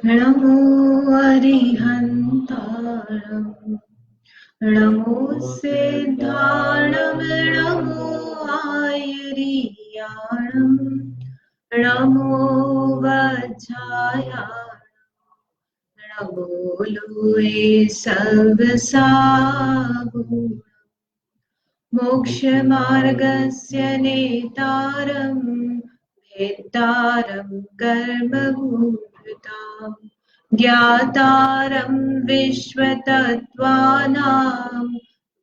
नमो अरिहन्ताणं नमो सिद्धाणं नमो आयर्याणं नमो वज्रायाणं नमो लोये सर्वसाहुं मोक्षमार्गस्य नेतारं भेत्तारं कर्मभूताम् ज्ञातारं विश्वतत्त्वानां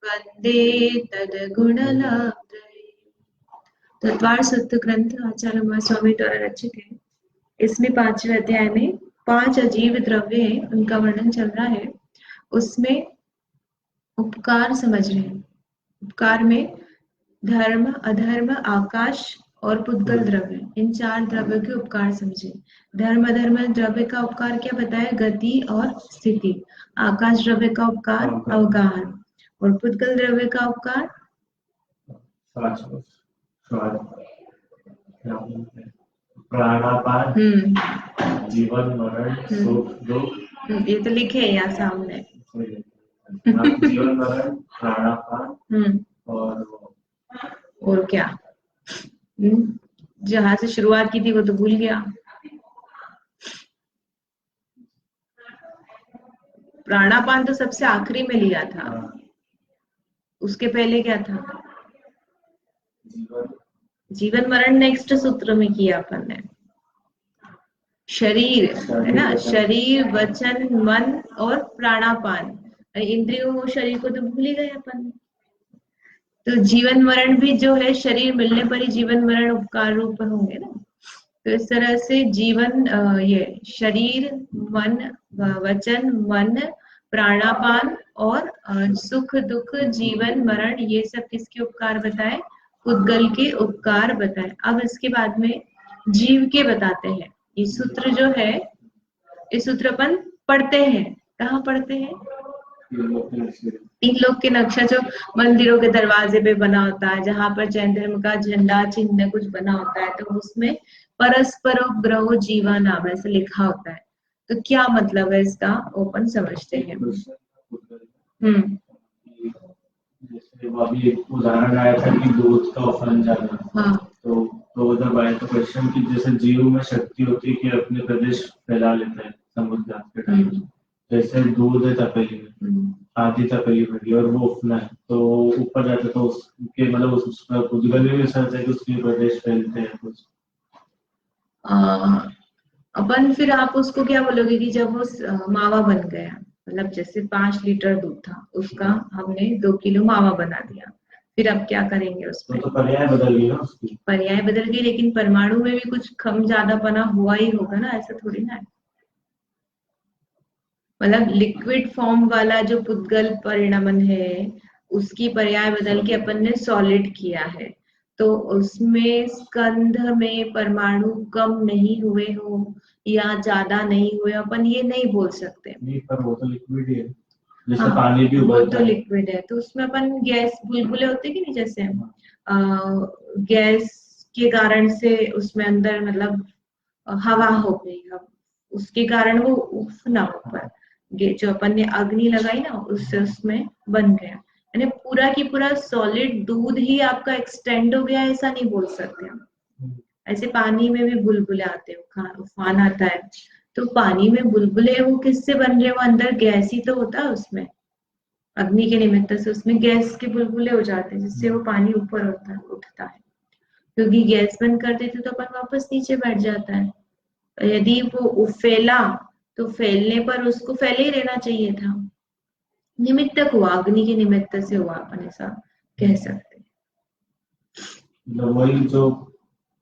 वन्दे तद्गुणलब्धये। तत्वार सत्य ग्रंथ आचार्य महास्वामी द्वारा रचित है। इसमें 5वें अध्याय में 5 अजीब द्रव्य हैं, उनका वर्णन चल रहा है। उसमें उपकार समझ रहे हैं। उपकार में धर्म, अधर्म, आकाश और पुद्गल द्रव्य, इन 4 द्रव्यों के उपकार समझे। धर्म अधर्म द्रव्य का उपकार क्या बताया? गति और स्थिति। आकाश द्रव्य का उपकार अवगाहन और पुद्गल द्रव्य का उपकार प्राणापान, जीवन मरण, सुख दुख। ये तो लिखे है यहाँ सामने। जीवन मरण, प्राणापान और क्या? जहां से शुरुआत की थी वो तो भूल गया। प्राणापान तो सबसे आखिरी में लिया था। उसके पहले क्या था? जीवन मरण नेक्स्ट सूत्र में किया अपन ने। शरीर है ना, शरीर, वचन, मन और प्राणापान। इंद्रियों और शरीर को तो भूल ही गए अपन। तो जीवन मरण भी जो है, शरीर मिलने पर ही जीवन मरण उपकार रूप होंगे ना। तो इस तरह से जीवन, ये शरीर, मन, वचन, मन, प्राणापान और सुख दुख, जीवन मरण, ये सब किसके उपकार बताए? पुद्गल के उपकार बताए। अब इसके बाद में जीव के बताते हैं। ये सूत्र जो है, इस सूत्र अपन पढ़ते हैं। कहाँ पढ़ते हैं? तीन लोग के नक्शा जो मंदिरों के दरवाजे पे बना होता है, जहां पर जैन धर्म का झंडा चिन्ह कुछ बना होता है, तो उसमें परस्पर ग्रहो जीवा नाम ऐसे लिखा होता है। तो क्या मतलब है इसका, ओपन समझते हैं। जैसे वो अभी एक उदाहरण आया था कि दूध का उफन जाना। हाँ। तो उधर आया तो क्वेश्चन कि जैसे जीव में शक्ति होती है कि अपने प्रदेश फैला लेता है समुद्र के टाइम। जैसे दूध है तपेली में, आधी तपेली भरी और वो उफना है तो ऊपर जाता, तो उसके मतलब उसका पुद्गल भी ऐसा है कि उसके प्रदेश फैलते हैं कुछ। अपन फिर आप उसको क्या बोलोगे कि जब वो मावा बन गया, मतलब जैसे 5 लीटर दूध था, उसका हमने 2 किलो मावा बना दिया, फिर अब क्या करेंगे उसमें? तो पर्याय बदल गई ना उसकी। पर्याय बदल गई, लेकिन परमाणु में भी कुछ कम ज्यादा बना हुआ ही होगा ना, ऐसा थोड़ी ना है। मतलब लिक्विड फॉर्म वाला जो पुद्गल परिणमन है, उसकी पर्याय बदल के अपन ने सॉलिड किया है। तो उसमें स्कंध में परमाणु कम नहीं हुए हो या ज्यादा नहीं हुए, अपन ये नहीं बोल सकते। नहीं, पर वो तो लिक्विड ही है। जैसे पानी भी वो उबलता तो है। लिक्विड है, तो उसमें अपन गैस बुलबुले होते कि नहीं, जैसे गैस के कारण से उसमें अंदर मतलब हवा हो गई, उसके कारण वो उफना ऊपर जो अपन ने अग्नि लगाई ना, उससे उसमें बन गया। यानी पूरा की पूरा सॉलिड दूध ही आपका एक्सटेंड हो गया, ऐसा नहीं बोल सकते हम। ऐसे पानी में भी बुलबुले आते हैं, उफान आता है, तो पानी में बुलबुले वो किससे बन रहे? वो अंदर गैस ही तो होता है उसमें, अग्नि के निमित्त से उसमें गैस के बुलबुले हो जाते हैं, जिससे वो पानी ऊपर होता है, उठता है। क्योंकि गैस बंद कर देते तो अपन वापस नीचे बैठ जाता है। यदि वो फैला तो फैलने पर उसको फैले ही रहना चाहिए था। निमित्तक हुआ, अग्नि के निमित्त से हुआ, अपन ऐसा कह सकते हैं। वही जो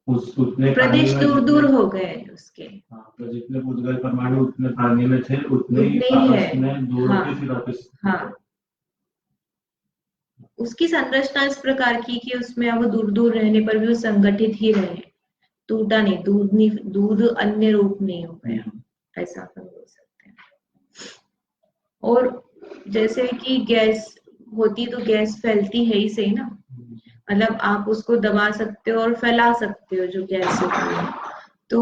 उतने प्रदेश दूर दूर हो गए उसके। तो जितने पुद्गल परमाणु उतने पानी में थे, उतने ही है। में दूर हाँ, के फिर वापस। हाँ। उसकी संरचना इस प्रकार की कि उसमें अब दूर दूर रहने पर भी वो संगठित ही रहे, टूटा नहीं, दूध अन्य रूप नहीं हो गया, ऐसा अपन बोल सकते हैं। और जैसे कि गैस होती तो गैस फैलती है ही सही ना, मतलब आप उसको दबा सकते हो और फैला सकते हो जो गैस होती है। तो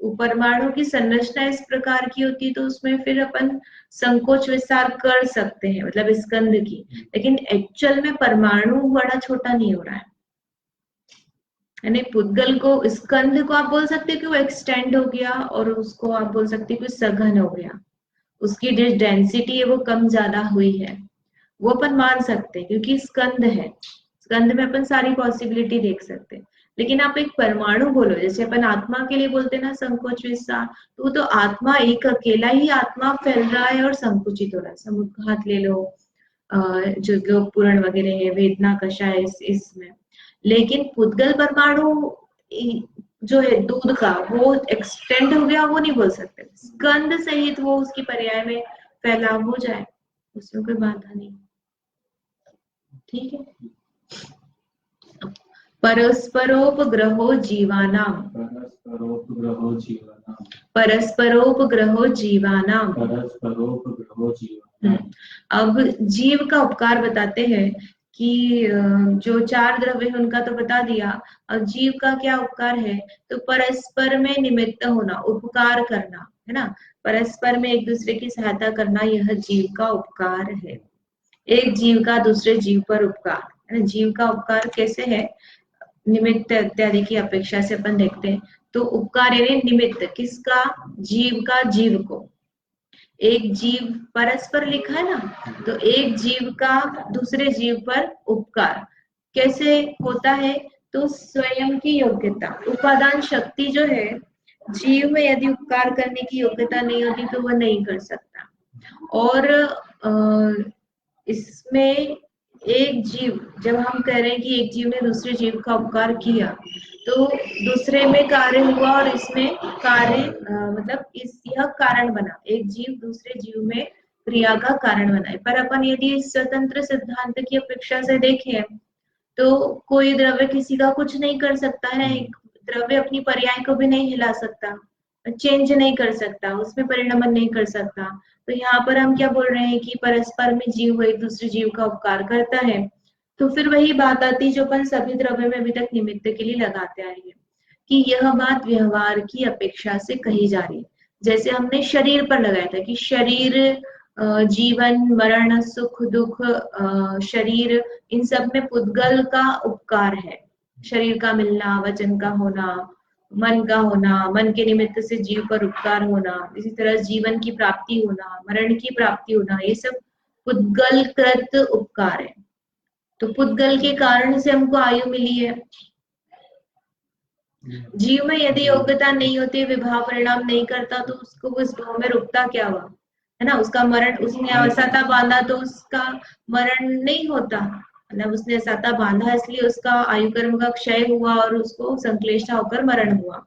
परमाणु की संरचना इस प्रकार की होती है तो उसमें फिर अपन संकोच विस्तार कर सकते हैं, मतलब स्कंद की, लेकिन एक्चुअल में परमाणु बड़ा छोटा नहीं हो रहा है। यानी पुद्गल को, स्कंद को आप बोल सकते हैं कि वो एक्सटेंड हो गया, और उसको आप बोल सकते हैं कि सघन हो गया, उसकी जो डेंसिटी है वो कम ज्यादा हुई है, वो अपन मान सकते हैं क्योंकि स्कंद है, स्कंद में अपन सारी पॉसिबिलिटी देख सकते हैं। लेकिन आप एक परमाणु बोलो, जैसे अपन आत्मा के लिए बोलते हैं ना संकोच विस्तार, तो वो तो आत्मा एक अकेला ही आत्मा फैल रहा है और संकुचित हो रहा है। समुद्घात ले लो, जो लोग पुराण वगैरह है, वेदना कषाय इसमें। लेकिन पुद्गल परमाणु जो है दूध का, वो एक्सटेंड हो गया, वो नहीं बोल सकते। स्कंद सहित वो उसकी पर्याय में फैलाव हो जाए, उसमें कोई बाधा नहीं। ठीक है। परस्परोपग्रहो जीवानाम, परस्परोपग्रहो जीवानाम, परस्परोपग्रहो जीवानाम, परस्परोपग्रहो जीवानाम। अब जीव का उपकार बताते हैं कि जो 4 द्रव्य है उनका तो बता दिया, और जीव का क्या उपकार है, तो परस्पर में निमित्त होना, उपकार करना, है ना, परस्पर में एक दूसरे की सहायता करना, यह जीव का उपकार है। एक जीव का दूसरे जीव पर उपकार, है ना। जीव का उपकार कैसे है, निमित्त इत्यादि की अपेक्षा से अपन देखते हैं। तो उपकार यानी निमित्त किसका, जीव का जीव को। एक जीव, परस्पर लिखा है ना, तो एक जीव का दूसरे जीव पर उपकार कैसे होता है, तो स्वयं की योग्यता, उपादान शक्ति जो है, जीव में यदि उपकार करने की योग्यता नहीं होती तो वह नहीं कर सकता। और इसमें एक जीव, जब हम कह रहे हैं कि एक जीव ने दूसरे जीव का उपकार किया, तो दूसरे में कार्य हुआ और इसमें कार्य मतलब यह कारण बना, एक जीव दूसरे जीव में क्रिया का कारण बना है। पर अपन यदि स्वतंत्र सिद्धांत की अपेक्षा से देखें तो कोई द्रव्य किसी का कुछ नहीं कर सकता है, एक द्रव्य अपनी पर्याय को भी नहीं हिला सकता, चेंज नहीं कर सकता, उसमें परिणमन नहीं कर सकता। तो यहाँ पर हम क्या बोल रहे हैं कि परस्पर में जीव एक दूसरे जीव का उपकार करता है। तो फिर वही बात आती जो अपन सभी द्रव्य में अभी तक निमित्त के लिए लगाते आए हैं, कि यह बात व्यवहार की अपेक्षा से कही जा रही है। जैसे हमने शरीर पर लगाया था कि शरीर, जीवन, मरण, सुख दुख, शरीर, इन सब में पुद्गल का उपकार है। शरीर का मिलना, वचन का होना, मन का होना, मन के निमित्त से जीव पर उपकार होना, इसी तरह जीवन की प्राप्ति होना, मरण की प्राप्ति होना, ये सब पुद्गल कृत उपकार है। तो पुद्गल के कारण से हमको आयु मिली है। जीव में यदि योग्यता नहीं होती, विभाव परिणाम नहीं करता, तो उसको उस भाव में रुकता क्या हुआ, है ना। उसका मरण, उसने असता बांधा तो उसका मरण नहीं होता, मतलब उसने असता बांधा इसलिए उसका आयु कर्म का क्षय हुआ और उसको संक्लेशा होकर मरण हुआ।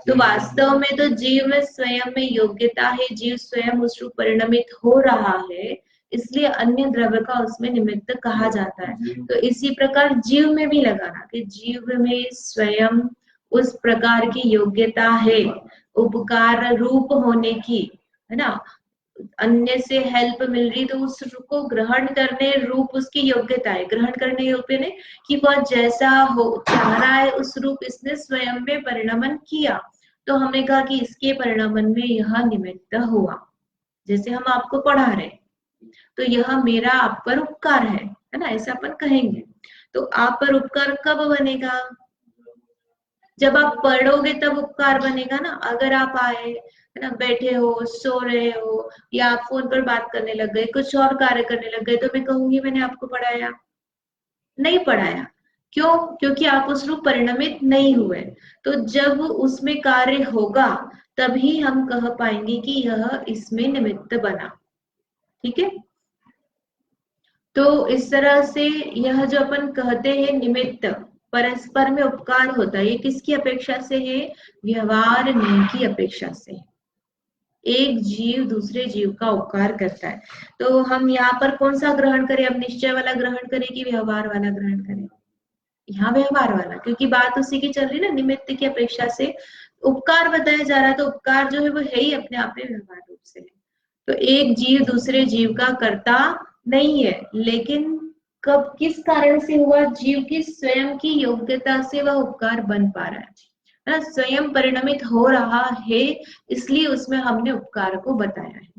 तो वास्तव में तो जीव में स्वयं में योग्यता है, जीव स्वयं उस रूप परिणमित हो रहा है, इसलिए अन्य द्रव्य का उसमें निमित्त कहा जाता है। तो इसी प्रकार जीव में भी लगाना कि जीव में स्वयं उस प्रकार की योग्यता है उपकार रूप होने की, है ना। अन्य से हेल्प मिल रही तो उसको ग्रहण करने रूप उसकी योग्यता है, ग्रहण करने योग्य ने कि वह जैसा हो चाह रहा है उस रूप इसने स्वयं में परिणमन किया। तो हमने कहा कि इसके परिणमन में यह निमित्त हुआ। जैसे हम आपको पढ़ा रहे, तो यह मेरा आप पर उपकार है ना, ऐसा अपन कहेंगे। तो आप पर उपकार कब बनेगा, जब आप पढ़ोगे तब उपकार बनेगा ना। अगर आप आए, है ना, बैठे हो, सो रहे हो, या आप फोन पर बात करने लग गए, कुछ और कार्य करने लग गए, तो मैं कहूंगी मैंने आपको पढ़ाया, नहीं पढ़ाया। क्यों, क्योंकि आप उस रूप परिणमित नहीं हुए। तो जब उसमें कार्य होगा तभी हम कह पाएंगे कि यह इसमें निमित्त बना। ठीक है। तो इस तरह से यह जो अपन कहते हैं निमित्त, परस्पर में उपकार होता है, ये किसकी अपेक्षा से है, व्यवहार नियम की अपेक्षा से। एक जीव दूसरे जीव का उपकार करता है। तो हम यहाँ पर कौन सा ग्रहण करें, अब निश्चय वाला ग्रहण करें कि व्यवहार वाला ग्रहण करें, यहाँ व्यवहार वाला, क्योंकि बात उसी की चल रही ना, निमित्त की अपेक्षा से उपकार बताया जा रहा है। तो उपकार जो है वो है ही अपने आप में व्यवहार रूप से है। तो एक जीव दूसरे जीव का कर्ता नहीं है, लेकिन कब किस कारण से हुआ, जीव की स्वयं की योग्यता से वह उपकार बन पा रहा है। है ना, स्वयं परिणमित हो रहा है, इसलिए उसमें हमने उपकार को बताया है।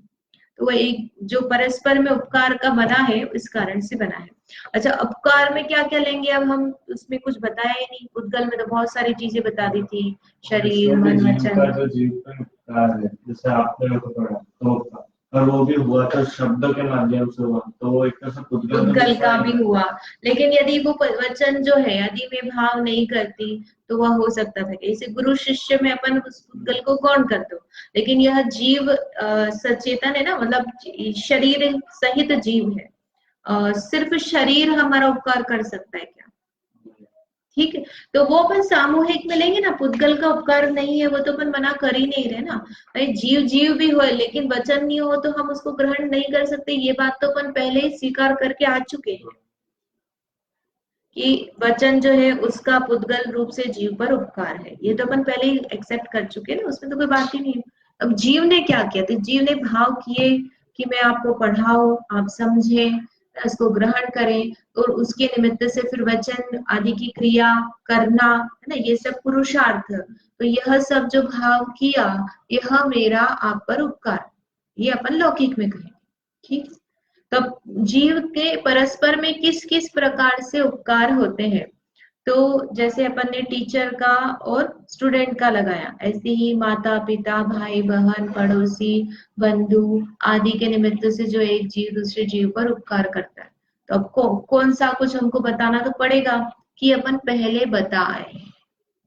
तो वह एक जो परस्पर में उपकार का बना है, इस कारण से बना है। अच्छा, उपकार में क्या क्या लेंगे अब हम, उसमें कुछ बताया ही नहीं। उद्गल में तो बहुत सारी चीजें बता दी थी, शरीर, मन, वचन। जो जीव का उपकार है, जैसे आपने को पढ़ा तो, और वो भी हुआ तो शब्द के माध्यम से हुआ, तो वो एक तरह से उद्गल का भी हुआ, लेकिन यदि वो वचन जो है, यदि मैं भाव नहीं करती तो वह हो सकता था कि इसे गुरु शिष्य में अपन उस उद्गल को गौण कर दो, लेकिन यह जीव सचेतन है ना, मतलब शरीर सहित जीव है। सिर्फ शरीर हमारा उपकार कर सकता है क्या? ठीक है, तो वो अपन सामूहिक में लेंगे ना, पुद्गल का उपकार नहीं है वो तो अपन मना कर ही नहीं रहे ना। भाई जीव जीव भी हो, लेकिन वचन नहीं हो तो हम उसको ग्रहण नहीं कर सकते, ये बात तो अपन पहले ही स्वीकार करके आ चुके हैं कि वचन जो है उसका पुद्गल रूप से जीव पर उपकार है, ये तो अपन पहले ही एक्सेप्ट कर चुके हैं ना, उसमें तो कोई बात ही नहीं है। अब जीव ने क्या किया, तो जीव ने भाव किए कि मैं आपको पढ़ाऊं, आप समझे, इसको ग्रहण करें, और उसके निमित्त से फिर वचन आदि की क्रिया करना, है ना, ये सब पुरुषार्थ। तो यह सब जो भाव किया, यह मेरा आप पर उपकार, ये अपन लौकिक में कहें। ठीक, तब जीव के परस्पर में किस किस प्रकार से उपकार होते हैं, तो जैसे अपन ने टीचर का और स्टूडेंट का लगाया, ऐसे ही माता पिता, भाई बहन, पड़ोसी, बंधु आदि के निमित्त से जो एक जीव दूसरे जीव पर उपकार करता है। तो अब कौन सा कुछ हमको बताना तो पड़ेगा कि अपन पहले बताए,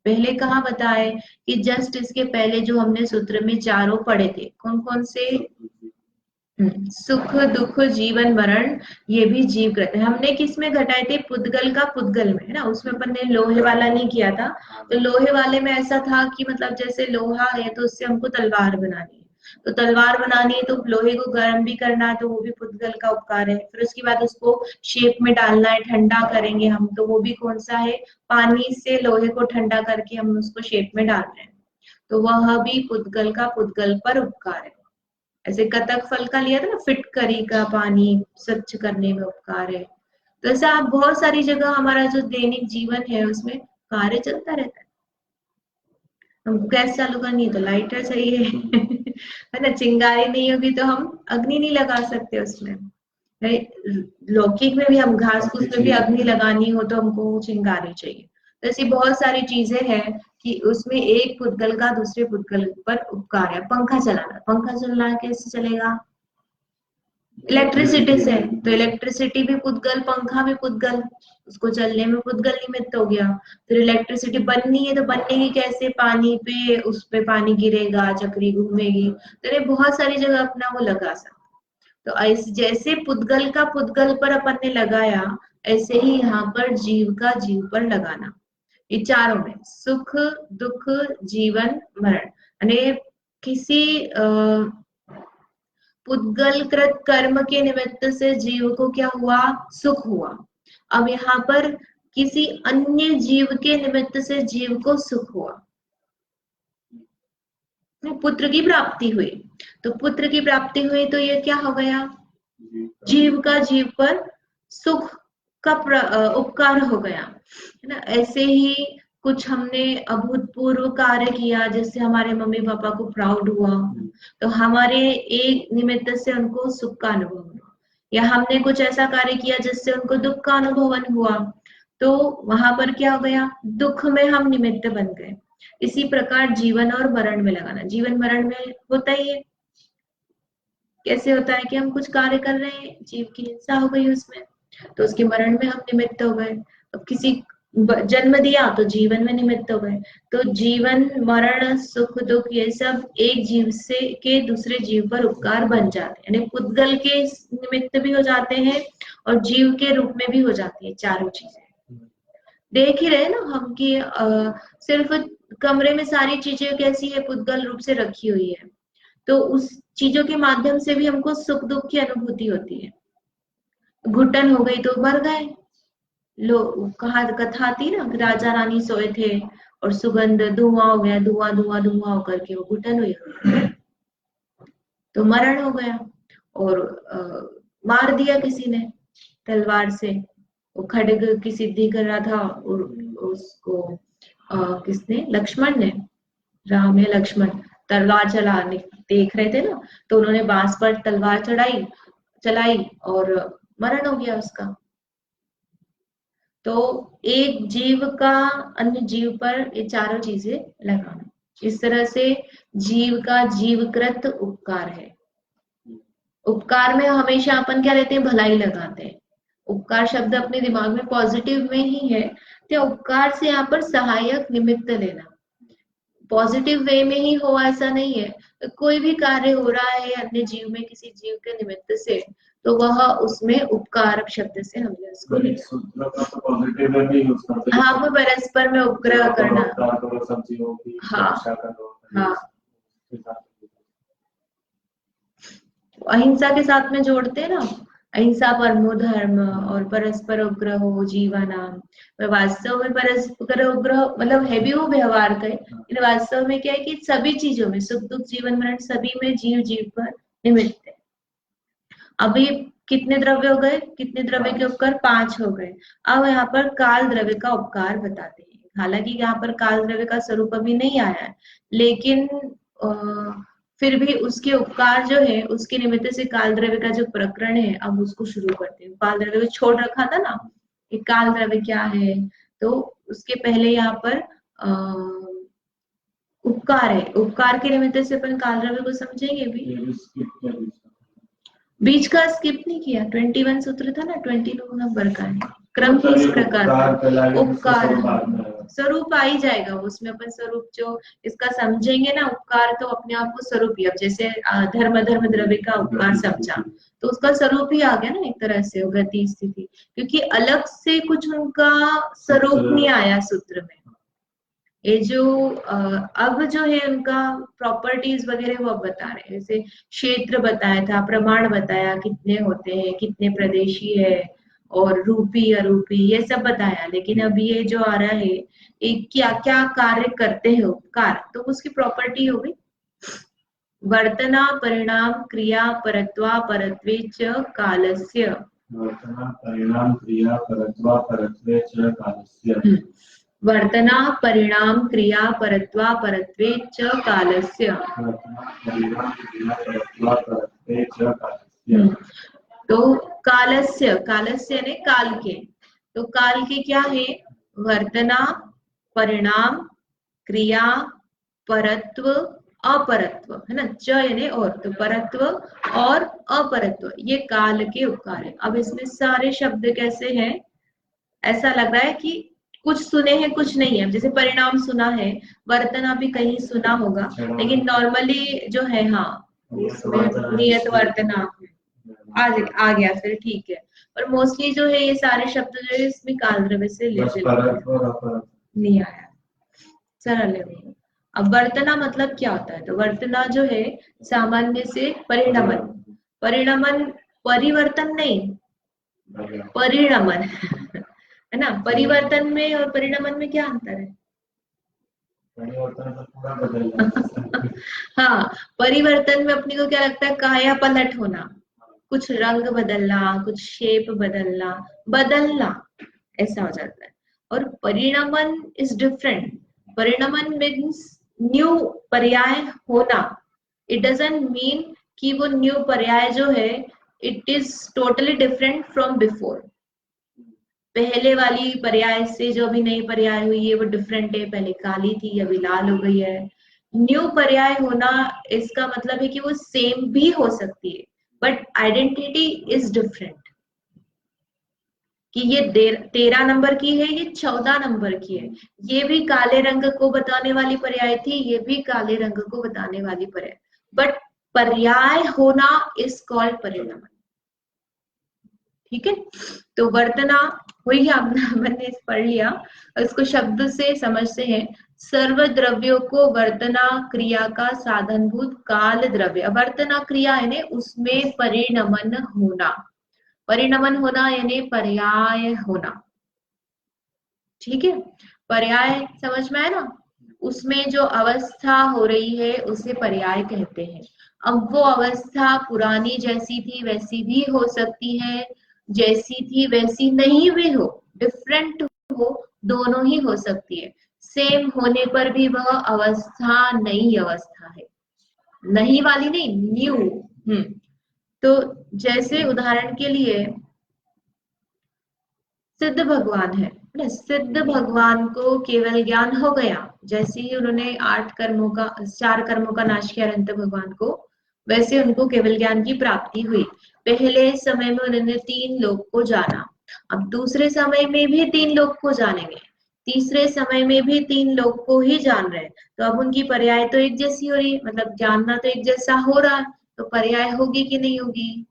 पहले कहाँ बताए कि जस्ट इसके पहले जो हमने सूत्र में चारों पढ़े थे, कौन कौन से, सुख दुख जीवन मरण, ये भी जीव कृत है। हमने किस में घटाए थे, पुद्गल का पुद्गल में, है ना, उसमें अपन ने लोहे वाला नहीं किया था। तो लोहे वाले में ऐसा था कि मतलब जैसे लोहा है तो उससे हमको तलवार बनानी है, तो तलवार बनानी है तो लोहे को गर्म भी करना है, तो वो भी पुद्गल का उपकार है। फिर उसके बाद उसको शेप में डालना है, ठंडा करेंगे हम, तो वो भी कौन सा है, पानी से लोहे को ठंडा करके हम उसको शेप में डाल रहे हैं, तो वह भी पुद्गल का पुद्गल पर उपकार है। ऐसे कतक फल का लिया था ना, फिटकरी का पानी स्वच्छ करने में उपकार है। तो ऐसा आप बहुत सारी जगह हमारा जो दैनिक जीवन है उसमें कार्य चलता रहता है। हमको गैस चालू करनी है तो लाइटर चाहिए है ना, चिंगारी नहीं होगी तो हम अग्नि नहीं लगा सकते उसमें। लौकिक में भी हम घास फूस में भी अग्नि लगानी हो तो हमको चिंगारी चाहिए। तो ऐसी बहुत सारी चीजें हैं कि उसमें एक पुद्गल का दूसरे पुद्गल पर उपकार है। पंखा चलाना, पंखा चलना कैसे चलेगा, इलेक्ट्रिसिटी से, तो इलेक्ट्रिसिटी भी पुद्गल, पंखा भी पुद्गल, उसको चलने में पुद्गल निमित्त हो गया। फिर इलेक्ट्रिसिटी बननी है तो बनेगी कैसे, पानी पे, उस पे पानी गिरेगा, चक्री घूमेगी, तो ये बहुत सारी जगह अपना वो लगा सकते। तो ऐसे जैसे पुद्गल का पुद्गल पर अपन ने लगाया, ऐसे ही यहाँ पर जीव का जीव पर लगाना। ये चारों में सुख दुख जीवन मरण, यानी किसी पुद्गलकृत कर्म के निमित्त से जीव को क्या हुआ, सुख हुआ। अब यहाँ पर किसी अन्य जीव के निमित्त से जीव को सुख हुआ, पुत्र की प्राप्ति हुई। तो पुत्र की प्राप्ति हुई तो ये क्या हो गया, जीव का जीव पर सुख का उपकार हो गया, है ना। ऐसे ही कुछ हमने अभूतपूर्व कार्य किया जिससे हमारे मम्मी पापा को प्राउड हुआ, तो हमारे एक निमित्त से उनको सुख का अनुभव हुआ, या हमने कुछ ऐसा कार्य किया जिससे उनको दुख का अनुभवन हुआ, तो वहां पर क्या हो गया, दुख में हम निमित्त बन गए। इसी प्रकार जीवन और मरण में लगाना, जीवन मरण में होता ही है। कैसे होता है कि हम कुछ कार्य कर रहे हैं, जीव की हिंसा हो गई उसमें, तो उसके मरण में हम निमित्त हो गए। अब किसी जन्म दिया तो जीवन में निमित्त हो गए। तो जीवन मरण सुख दुख ये सब एक जीव से के दूसरे जीव पर उपकार बन जाते हैं, यानी पुद्गल के निमित्त भी हो जाते हैं और जीव के रूप में भी हो जाती है चारों चीजें। देख ही रहे ना हम कि सिर्फ कमरे में सारी चीजें कैसी है, पुद्गल रूप से रखी हुई है, तो उस चीजों के माध्यम से भी हमको सुख दुख की अनुभूति होती है। घुटन हो गई तो मर गए, लो कहा कथा थी ना, राजा रानी सोए थे और सुगंध धुआं हो गया, धुआं धुआं धुआं होकर के वो घुटन हुई, तो मरण हो गया। और मार दिया किसी ने तलवार से, वो खड्ग की सिद्धि कर रहा था और उसको किसने, लक्ष्मण ने, राम या लक्ष्मण तलवार चलाने देख रहे थे ना, तो उन्होंने बांस पर तलवार चलाई और मरण हो गया उसका। तो एक जीव का अन्य जीव पर ये चारों चीजें लगाना, इस तरह से जीव का जीवकृत उपकार है। उपकार में हमेशा अपन क्या लेते हैं, भलाई लगाते हैं। उपकार शब्द अपने दिमाग में पॉजिटिव में ही है, तो उपकार से यहाँ पर सहायक निमित्त लेना, पॉजिटिव वे में ही हो ऐसा नहीं है। कोई भी कार्य हो रहा है अन्य जीव में किसी जीव के निमित्त से, तो वह उसमें उपकार शब्द से हमने उसको हाँ, वो परस्पर में उपग्रह करना। हाँ हाँ, अहिंसा के साथ में जोड़ते हैं ना, अहिंसा परमो धर्म और परस्पर उपग्रह जीवानाम। वास्तव में परस्पर उपग्रह मतलब है भी वो व्यवहार का, लेकिन वास्तव में क्या है कि सभी चीजों में सुख दुख जीवन मरण सभी में जीव पर निमित्त है। अभी कितने द्रव्य हो गए, कितने द्रव्य के उपकार, 5 हो गए। अब यहाँ पर काल द्रव्य का उपकार बताते हैं। हालांकि यहाँ पर काल द्रव्य का स्वरूप अभी नहीं आया है, लेकिन फिर भी उसके उपकार जो है उसके निमित्त से काल द्रव्य का जो प्रकरण है अब उसको शुरू करते हैं। काल द्रव्य को छोड़ रखा था ना कि काल द्रव्य क्या है, तो उसके पहले यहाँ पर उपकार है। उपकार के निमित्त से अपन काल द्रव्य को समझेंगे भी। बीच का स्किप नहीं किया, 21 सूत्र था ना, 22 नंबर का है। क्रम किस प्रकार का, उपकार स्वरूप आ ही जाएगा उसमें। अपन स्वरूप जो इसका समझेंगे ना, उपकार तो अपने आप को स्वरूप ही, अब जैसे धर्म धर्म द्रव्य का उपकार समझा तो उसका स्वरूप ही आ गया ना एक तरह से, गति स्थिति, क्योंकि अलग से कुछ उनका स्वरूप नहीं आया सूत्र में। ये जो अब जो है उनका प्रॉपर्टीज वगैरह वो अब बता रहे हैं। जैसे क्षेत्र बताया था, प्रमाण बताया कितने होते हैं, कितने प्रदेशी है, और रूपी अरूपी ये सब बताया। लेकिन अब ये जो आ रहा है एक क्या क्या कार्य करते हैं उपकार, तो उसकी प्रॉपर्टी होगी वर्तना परिणाम क्रिया परत्वा परत्वे च कालस्य। वर्तना परिणाम क्रिया परत्वा परत्वे च कालस्य। वर्तना परिणाम क्रिया परत्वा परत्वे च कालस्य। तो कालस्य, कालस्य ने काल के, तो काल के क्या है, वर्तना परिणाम क्रिया परत्व अपरत्व है ना, च यानी और, तो परत्व और अपरत्व ये काल के उपकार है। अब इसमें सारे शब्द कैसे हैं, ऐसा लग रहा है कि कुछ सुने हैं कुछ नहीं है। जैसे परिणाम सुना है, वर्तना भी कहीं सुना होगा, लेकिन नॉर्मली जो है हाँ नियत वर्तना आ गया फिर ठीक है, पर मोस्टली जो है ये सारे शब्द जो है इसमें काल द्रव्य से नहीं आया, सरल है। अब वर्तना मतलब क्या होता है, तो वर्तना जो है सामान्य से परिणमन, परिणमन परिवर्तन नहीं, परिणमन है ना। परिवर्तन में और परिणमन में क्या अंतर है? हाँ, परिवर्तन में अपने को क्या लगता है, काया पलट होना, कुछ रंग बदलना, कुछ शेप बदलना ऐसा हो जाता है। और परिणमन इज डिफरेंट, परिणमन मीन्स न्यू पर्याय होना। इट डजंट मीन कि वो न्यू पर्याय जो है it is totally different from before. पहले वाली पर्याय से जो अभी नई पर्याय हुई है वो डिफरेंट है, पहले काली थी अभी लाल हो गई है। न्यू पर्याय होना इसका मतलब है कि वो सेम भी हो सकती है बट आइडेंटिटी इज डिफरेंट, कि ये 13 नंबर की है, ये 14 नंबर की है। ये भी काले रंग को बताने वाली पर्याय थी, ये भी काले रंग को बताने वाली पर्याय, बट पर्याय होना इज कॉल्ड परिणमन। ठीक है, तो वर्तना वही हमने पढ़ लिया, इसको शब्द से समझते हैं। सर्व द्रव्यों को वर्तना क्रिया का साधनभूत काल द्रव्य, वर्तना क्रिया यानी उसमें परिणमन होना, परिणमन होना यानी पर्याय होना। ठीक है, पर्याय समझ में आया ना, उसमें जो अवस्था हो रही है उसे पर्याय कहते हैं। अब वो अवस्था पुरानी जैसी थी वैसी भी हो सकती है, जैसी थी वैसी नहीं भी हो, डिफरेंट हो, दोनों ही हो सकती है। सेम होने पर भी वह अवस्था नई अवस्था है, नहीं वाली नहीं, न्यू। तो जैसे उदाहरण के लिए सिद्ध भगवान है ना, सिद्ध भगवान को केवल ज्ञान हो गया, जैसे ही उन्होंने 4 कर्मों का नाश किया अनंत भगवान को, वैसे उनको केवल ज्ञान की प्राप्ति हुई। पहले समय में उन्होंने 3 लोक को जाना, अब दूसरे समय में भी 3 लोक को जानेंगे, तीसरे समय में भी 3 लोक को ही जान रहे हैं। तो अब उनकी पर्याय तो एक जैसी हो रही है, मतलब जानना तो एक जैसा हो रहा है, तो पर्याय होगी कि नहीं होगी?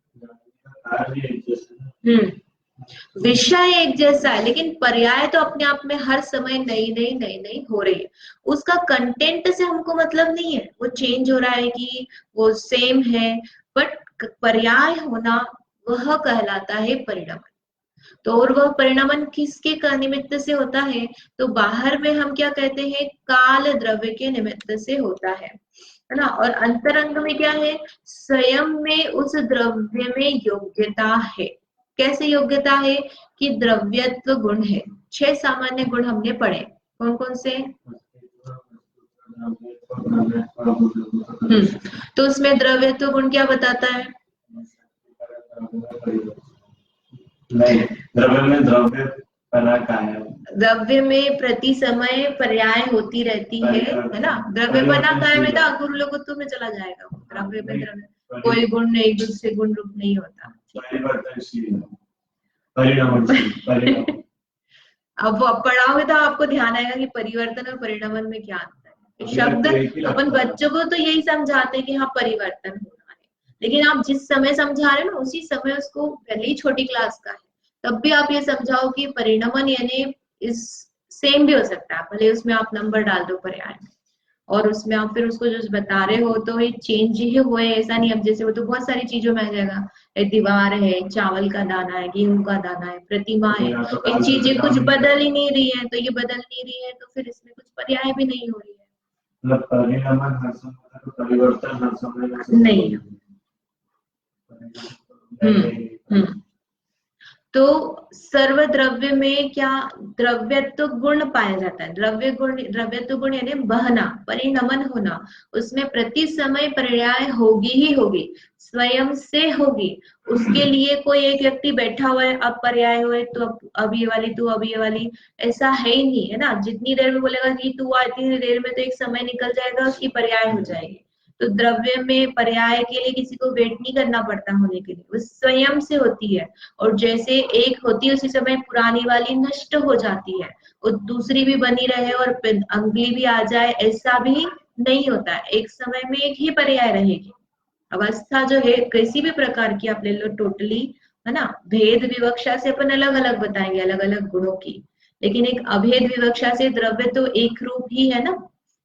विषय एक जैसा है, लेकिन पर्याय तो अपने आप में हर समय नई नई नई नई हो रही है। उसका कंटेंट से हमको मतलब नहीं है, वो चेंज हो रहा है कि वो सेम है, बट पर्याय होना वह कहलाता है परिणमन। तो और वह परिणमन किसके निमित्त से होता है? तो बाहर में हम क्या कहते हैं, काल द्रव्य के निमित्त से होता है ना। और अंतरंग में क्या है, स्वयं में उस द्रव्य में योग्यता है। कैसे योग्यता है? कि द्रव्यत्व गुण है। 6 सामान्य गुण हमने पढ़े, कौन कौन से? तो उसमें द्रव्यत्व गुण क्या बताता है? नहीं, द्रव्य में द्रव्य द्रव्य में प्रति समय पर्याय होती रहती है ना। द्रव्य पना कायम है, गुरु लोगोत्व में चला जाएगा। द्रव्य में द्रव्य कोई गुण नहीं, दूसरे गुण रूप नहीं होता। अब वो पढ़ाओगे तो आपको ध्यान आएगा कि परिवर्तन और परिणमन में क्या अंतर है। शब्द अपन बच्चों को तो यही समझाते हैं कि हाँ परिवर्तन होना है, लेकिन आप जिस समय समझा रहे हो ना, उसी समय उसको भले ही छोटी क्लास का है, तब भी आप ये समझाओ कि परिणमन यानी इस सेम भी हो सकता है, भले उसमें आप नंबर डाल दो पर्याय में, और उसमें आप फिर उसको जो बता रहे हो तो ये चेंज ही हुए, ऐसा नहीं। अब जैसे वो तो बहुत सारी चीजों में आ जाएगा, दीवार है, चावल का दाना है, गेहूं का दाना है, प्रतिमा है, ये चीजें कुछ बदल ही नहीं रही है, तो ये बदल नहीं रही है तो फिर इसमें कुछ पर्याय भी नहीं हो रही है। परिणमन हर समय, परिवर्तन हर समय नहीं। तो सर्वद्रव्य में क्या द्रव्यत्व गुण पाया जाता है? द्रव्यत्व गुण यानी बहना, परिणमन होना, उसमें प्रति समय पर्याय होगी ही होगी, स्वयं से होगी। उसके लिए कोई एक व्यक्ति बैठा हुआ है, अब पर्याय हुए तो अब ये वाली, तू अब ये वाली, ऐसा है ही नहीं, है ना। जितनी देर में बोलेगा कि तू आ, इतनी देर में तो एक समय निकल जाएगा, उसकी पर्याय हो जाएगी। तो द्रव्य में पर्याय के लिए किसी को वेट नहीं करना पड़ता होने के लिए, वो स्वयं से होती है। और जैसे एक होती है, उसी समय पुरानी वाली नष्ट हो जाती है, और दूसरी भी बनी रहे और अगली भी आ जाए, ऐसा भी नहीं होता है। एक समय में एक ही पर्याय रहेगी। अवस्था जो है किसी भी प्रकार की आप ले लो, टोटली, है ना। भेद विवक्षा से अपन अलग अलग बताएंगे अलग अलग गुणों की, लेकिन एक अभेद विवक्षा से द्रव्य तो एक रूप ही है ना,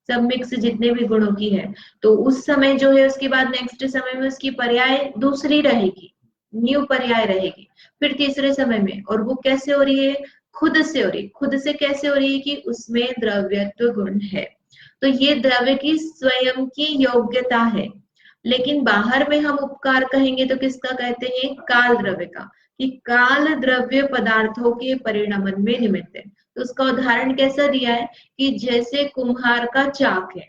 सब मिक्स जितने भी गुणों की है। तो उस समय जो है, उसके बाद नेक्स्ट समय में उसकी पर्याय दूसरी रहेगी, न्यू पर्याय रहेगी। फिर तीसरे समय में, और वो कैसे हो रही है? खुद से हो रही है। खुद से कैसे हो रही है? कि उसमें द्रव्यत्व गुण है, तो ये द्रव्य की स्वयं की योग्यता है। लेकिन बाहर में हम उपकार कहेंगे तो किसका कहते हैं? काल द्रव्य का, कि काल द्रव्य पदार्थों के परिणमन में निमित्त है। तो उसका उदाहरण कैसा दिया है कि जैसे कुम्हार का चाक है।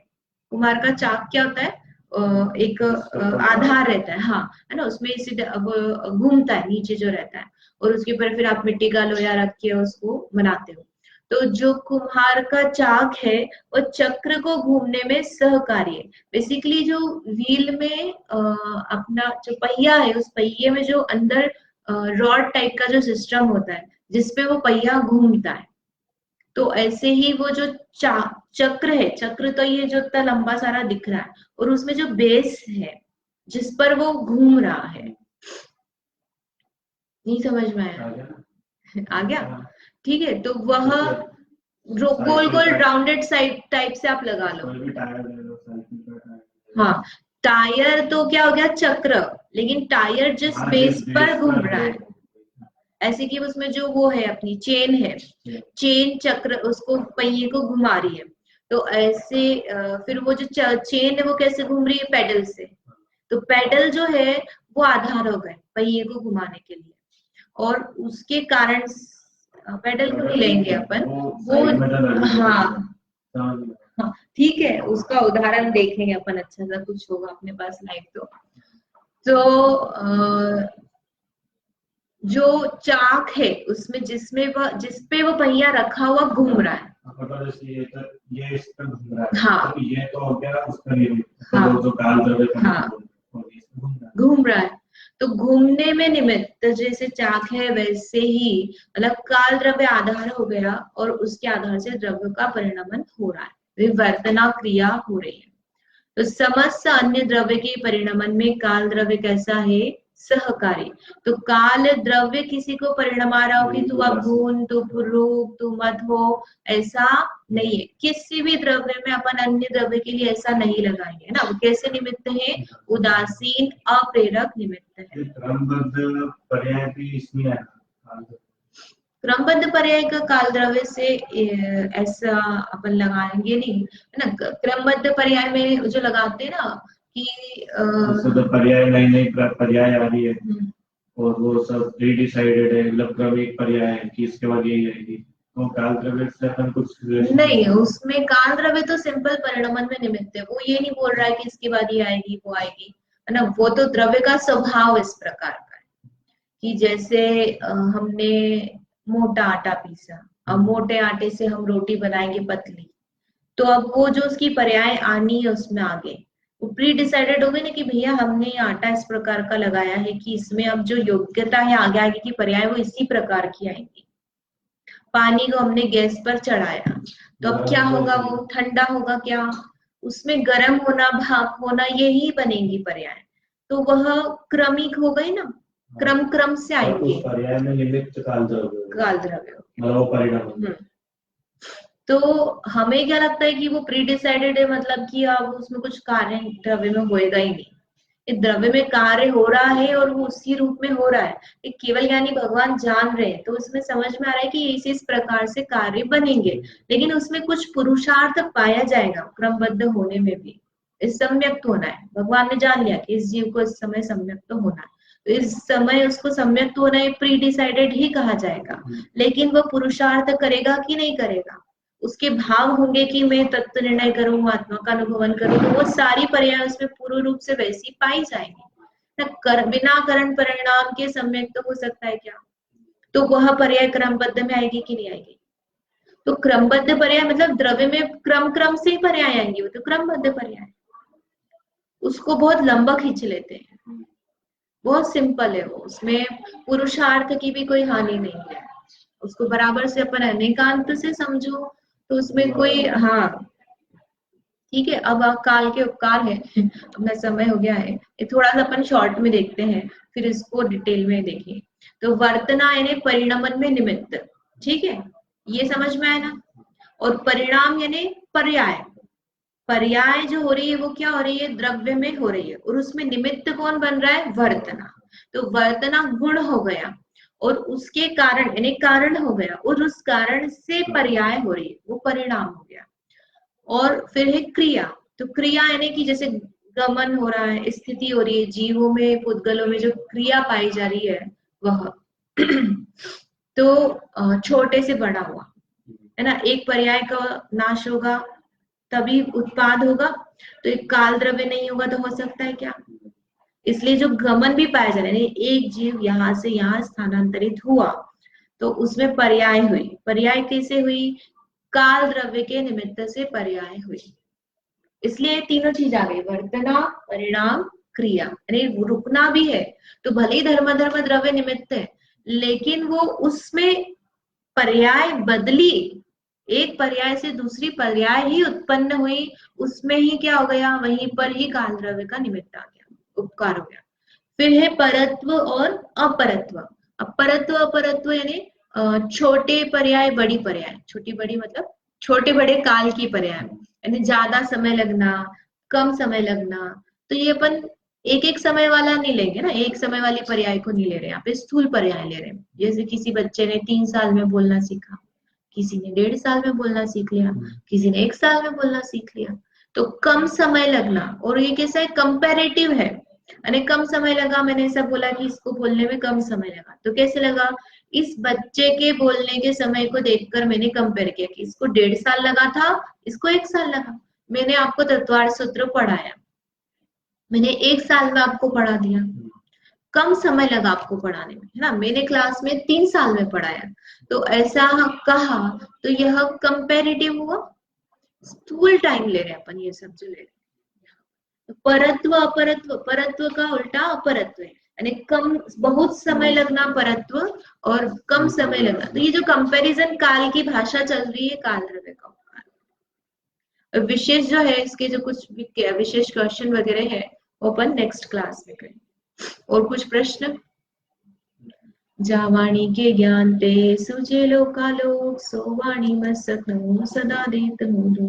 कुम्हार का चाक क्या होता है? एक आधार रहता है, हाँ, है ना, उसमें सीधे घूमता है नीचे जो रहता है, और उसके ऊपर फिर आप मिट्टी का लोया रख के उसको बनाते हो। तो जो कुम्हार का चाक है, वो चक्र को घूमने में सहकारी है। बेसिकली जो व्हील में अपना जो पहिया है, उस पहिए में जो अंदर रॉड टाइप का जो सिस्टम होता है, जिसपे वो पहिया घूमता है। तो ऐसे ही वो जो चक्र है, चक्र तो ये जो इतना लंबा सारा दिख रहा है, और उसमें जो बेस है जिस पर वो घूम रहा है, नहीं समझ में आया? आ गया? ठीक है, तो वह गोल गोल राउंडेड साइड टाइप से आप लगा लो। हाँ, टायर तो क्या हो गया? चक्र, लेकिन टायर जिस बेस पर घूम रहा है, ऐसे कि उसमें जो वो है अपनी चेन है, चेन चक्र उसको पहिए को घुमा रही है। तो ऐसे फिर वो जो चेन है वो कैसे घूम रही है? पेडल से। तो पेडल जो है वो आधार हो गए पहिए को घुमाने के लिए, और उसके कारण पेडल को नहीं लेंगे अपन, वो हाँ हाँ, ठीक है, उसका उदाहरण देखेंगे अपन, अच्छा सा कुछ होगा अपने पास लाइव। तो जो चाक है उसमें जिसपे वो पहिया रखा हुआ घूम रहा है। ये इस पर घूम रहा है। हाँ, तो ये तो हो गया उसका निमित्त, हाँ, तो जो काल द्रव्य का हाँ, और ये इसमें घूम रहा है। घूम रहा है। तो घूमने में निमित्त जैसे चाक है, वैसे ही मतलब काल द्रव्य आधार हो गया और उसके आधार से द्रव्य का परिणमन हो रहा है, विवर्तना क्रिया हो रही है। तो समस्त अन्य द्रव्य के परिणमन में काल द्रव्य कैसा है? सहकारी। तो काल द्रव्य किसी को परिणमा रहा हो कि तू अब भून, तू पुरूप, तू मत हो, ऐसा नहीं है। किसी भी द्रव्य में अपन अन्य द्रव्य के लिए ऐसा नहीं लगाएंगे ना। वो कैसे निमित्त है? उदासीन अप्रेरक निमित्त है। क्रमबद्ध पर्याय भी इसमें है। क्रमबद्ध पर्याय का काल द्रव्य से ऐसा अपन लगाएंगे नहीं, है ना। क्रमबद्ध पर्याय में जो लगाते हैं ना कि तो पर्याय नई नई पर्याय आ रही है और वो सब प्री डिसाइडेड है, मतलब क्रमिक पर्याय है कि इसके बाद यही आएगी, तो काल द्रव्य से अपन कुछ नहीं। उसमें काल द्रव्य तो सिंपल परिणमन में निमित्त है। वो ये नहीं बोल रहा है कि इसके बाद ये आएगी वो आएगी, है ना। वो तो द्रव्य का स्वभाव इस प्रकार का है कि जैसे हमने मोटा आटा पीसा, अब मोटे आटे से हम रोटी बनाएंगे पतली, तो अब वो जो उसकी पर्याय आनी है उसमें आगे वो प्री डिसाइडेड हो गई ना कि भैया हमने ये आटा इस प्रकार का लगाया है कि इसमें अब जो योग्यता है आगे आगे की पर्याय वो इसी प्रकार की आएंगी। पानी को हमने गैस पर चढ़ाया, तो अब क्या होगा? वो ठंडा होगा क्या? उसमें गर्म होना, भाप होना, यही बनेंगी पर्याय। तो वह क्रमिक हो गई ना, क्रम क्रम से आएंगे। पर्याय में निमित्त काल द्रव्य परिणाम। तो हमें क्या लगता है कि वो प्री डिसाइडेड है, मतलब कि अब उसमें कुछ कार्य द्रव्य में होएगा ही नहीं। द्रव्य में कार्य हो रहा है और वो उसी रूप में हो रहा है, ये केवल ज्ञानी भगवान जान रहे हैं। तो उसमें समझ में आ रहा है कि इस प्रकार से कार्य बनेंगे, लेकिन उसमें कुछ पुरुषार्थ पाया जाएगा क्रमबद्ध होने में भी। इस सम्यक्त होना है, भगवान ने जान लिया कि इस जीव को इस समय सम्यक्त होना है, तो इस समय उसको सम्यक्त होना है प्री डिसाइडेड ही कहा जाएगा। लेकिन वह पुरुषार्थ करेगा कि नहीं करेगा, उसके भाव होंगे कि मैं तत्व निर्णय करूं, आत्मा का अनुभवन करूं, तो वो सारी पर्याय उसमें पूर्ण रूप से वैसी पाई जाएंगी। बिना करण परिणाम के सम्यक तो हो सकता है क्या? तो वह पर्याय क्रमबद्ध में आएगी कि नहीं आएगी? तो क्रमबद्ध पर्याय मतलब द्रव्य में क्रम क्रम से ही पर्याय आएंगी, वो तो क्रमबद्ध पर्याय। उसको बहुत लंबा खींच लेते हैं, बहुत सिंपल है वो, उसमें पुरुषार्थ की भी कोई हानि नहीं है। उसको बराबर से अपन अनेकांत से समझो, तो उसमें कोई, हाँ ठीक है। अब काल के उपकार है अपना समय हो गया है, ये थोड़ा सा अपन शॉर्ट में देखते हैं, फिर इसको डिटेल में देखें। तो वर्तना यानी परिणमन में निमित्त, ठीक है, ये समझ में आया ना। और परिणाम यानी पर्याय, पर्याय जो हो रही है वो क्या हो रही है? द्रव्य में हो रही है, और उसमें निमित्त कौन बन रहा है? वर्तना। तो वर्तना गुण हो गया और उसके कारण यानी कारण हो गया, और उस कारण से पर्याय हो रही है, वो परिणाम हो गया। और फिर है क्रिया। तो क्रिया यानी कि जैसे गमन हो रहा है, स्थिति हो रही है जीवों में, पुद्गलों में जो क्रिया पाई जा रही है वह तो छोटे से बड़ा हुआ, है ना। एक पर्याय का नाश होगा तभी उत्पाद होगा, तो एक काल द्रव्य नहीं होगा तो हो सकता है क्या? इसलिए जो गमन भी पाया जा रहा है, एक जीव यहाँ से यहाँ स्थानांतरित हुआ, तो उसमें पर्याय हुई। पर्याय कैसे हुई? काल द्रव्य के निमित्त से पर्याय हुई। इसलिए तीनों चीज आ गई, वर्तना, परिणाम, क्रिया। यानी रुकना भी है तो भले ही धर्म द्रव्य निमित्त है, लेकिन वो उसमें पर्याय बदली, एक पर्याय से दूसरी पर्याय ही उत्पन्न हुई, उसमें ही क्या हो गया? वहीं पर ही काल द्रव्य का निमित्त आ गया, उपकार हो गया। फिर है परत्व और अपरत्व। अब परत्व अपरत्व यानी छोटे पर्याय बड़ी पर्याय, छोटी बड़ी मतलब छोटे बड़े काल की पर्याय, यानी ज्यादा समय लगना, कम समय लगना। तो ये अपन एक एक समय वाला नहीं लेंगे ना, एक समय वाली पर्याय को नहीं ले रहे, यहाँ पे स्थूल पर्याय ले रहे हैं। जैसे किसी बच्चे ने 3 साल में बोलना सीखा, किसी ने 1.5 साल में बोलना सीख लिया, किसी ने 1 साल में बोलना सीख लिया। तो कम समय लगना, और ये कैसा है? कंपैरेटिव है, यानी कम समय लगा, मैंने ऐसा बोला कि इसको बोलने में कम समय लगा, तो कैसे लगा? इस बच्चे के बोलने के समय को देखकर मैंने कंपेयर किया कि इसको 1.5 साल लगा था, इसको 1 साल लगा। मैंने आपको तत्वार्थ सूत्र पढ़ाया, मैंने 1 साल में आपको पढ़ा दिया, कम समय लगा आपको पढ़ाने में, है ना। मैंने क्लास में 3 साल में पढ़ाया, तो ऐसा कहा तो यह कंपेरेटिव हुआ। स्थूल टाइम ले रहे हैं अपन, ये सब जो ले रहे हैं। परत्व अपरत्व, परत्व का उल्टा अपरत्व है, यानी कम, बहुत समय लगना परत्व और कम समय लगना। तो ये जो कंपैरिजन काल की भाषा चल रही है, काल द्रव्य का विशेष जो है, इसके जो कुछ विशेष क्वेश्चन वगैरह है वो अपन नेक्स्ट क्लास में करेंगे। और कुछ प्रश्न? जावाणी के ज्ञान ते सुजे लोकालोक, सो वाणी मस्तक सदा देत मोदो।